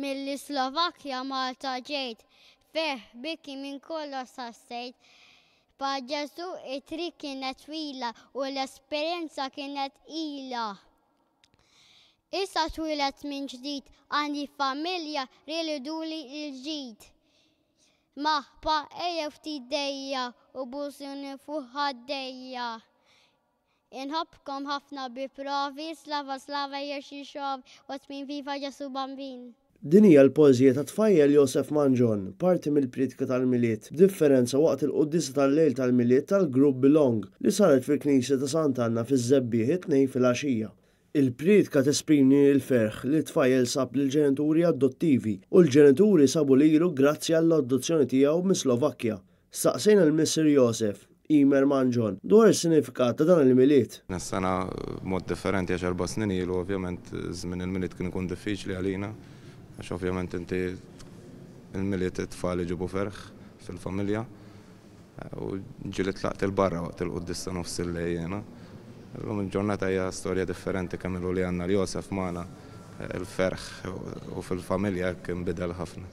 mill-Slovakkja Malta ġejt, feħ biki minn kollox sassejt. Pa Ġesu it-trik kienet twila u l-esperjenza kienet ila. Issa twilet minn ġdid, għandi familja riliduli l-ġid. Maħpa ejja ftit dejja u busuni fuq ħaddejja. Inħobkom ħafna bi provi, slava Jershisov, u tmin viva Ġesu bambin. Din hija l-poeżija ta' tfajjel Josef Manġon, parti mill-Pritka tal-Miliet, differenza waqt il-quddisa tal-lejl tal-Miliet tal-Grupp Belong li saret fil-Knisja ta' Sant'Anna fiż-Żebbieħ it-tnejn fil-għaxija. Il-Pritka tesprimi l-ferħ li tfajjel sab lill-ġenituri adottivi u l-ġenituri sabu lilu grazzi għall-adozzjoni tiegħu mis-Slovakkja. Saqsejna l-Misser Josef Imer Manġon dwar is-sinifikat ta' dan il-Miliet. Nessana mod differenti għax 4 snin ilu, ovvjament żmien il-Miliet kien ikun diffiċli għalina. Għax ovvjament inti il-Miliet it-tfal iġibu ferħ fil-familja u ġili tlaqt il-barra waqt il-quddisa nofs il-lejjena. L-lum il-ġurnata hija storja differenti kemm li għandna l-Josef magħna il-ferħ u fil-familja kien bidel ħafna.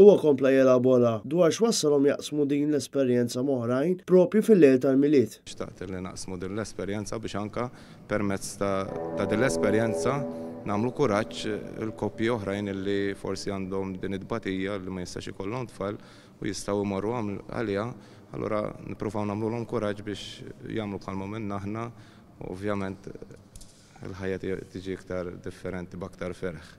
Huwa kompla jelabora dwar x'wassalhom jaqsmu din l-esperjenza moħrajn propju fil-lejl tal-Miliet. Xtaqt li naqsmu din l-esperjenza biex anka permezz ta' din l-esperjenza nagħmlu kuraġġ il-koppji oħrajn li forsi għandhom din id-batija li ma jistax ikollhom tfal u jistgħu jmorru għaliha, allura nippruvaw nagħmluhom kuraġġ biex jagħmlu bħalma minn aħna, ovvjament il-ħajja tiġi iktar differenti b'aktar ferħ.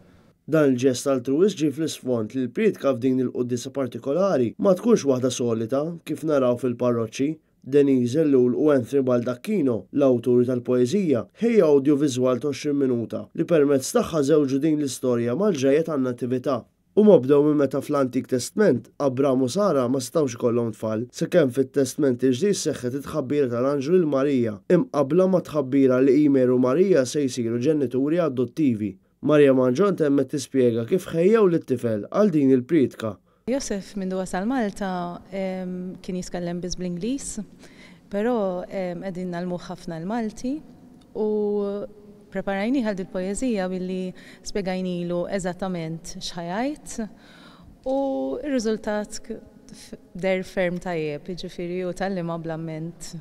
Dan il-ġest altruist ġie fl-isfond li l-Pritka f'din il-quddisa partikolari ma tkunx waħda solita kif naraw fil-parroċċi. Denise Ellul u Anthony Baldacchino, l-awturi tal-poeżija, ħejja audiovizwal ta' 20 minuta li permezz tagħha żewġu din l-istorja mal-ġejjed tan-nattività. Huma bdew minn meta fl-Antik Testament Abraham u Sara ma stawx ikollhom tfal, sakemm fit-Testament il-ġdid seħħet it-tħabbira tal-Anġlu lil Marija, imqabbla ma tħabbira li Imer u Marija se jsiru ġenituri adottivi. Marja Manġon temmet tispjega kif ħejjew lit-tifel għal din il-Pritka. Josef mindu wasal Malta kien jitkellem biss bl-Ingliż, però qegħdin nagħlmu ħafna l-Malti u preparajni għal il-poeżija billi spjegajnilu eżattament x'ħajajt u r-riżultat der ferm tajjeb, jiġifieri u tal-liema bl-amment.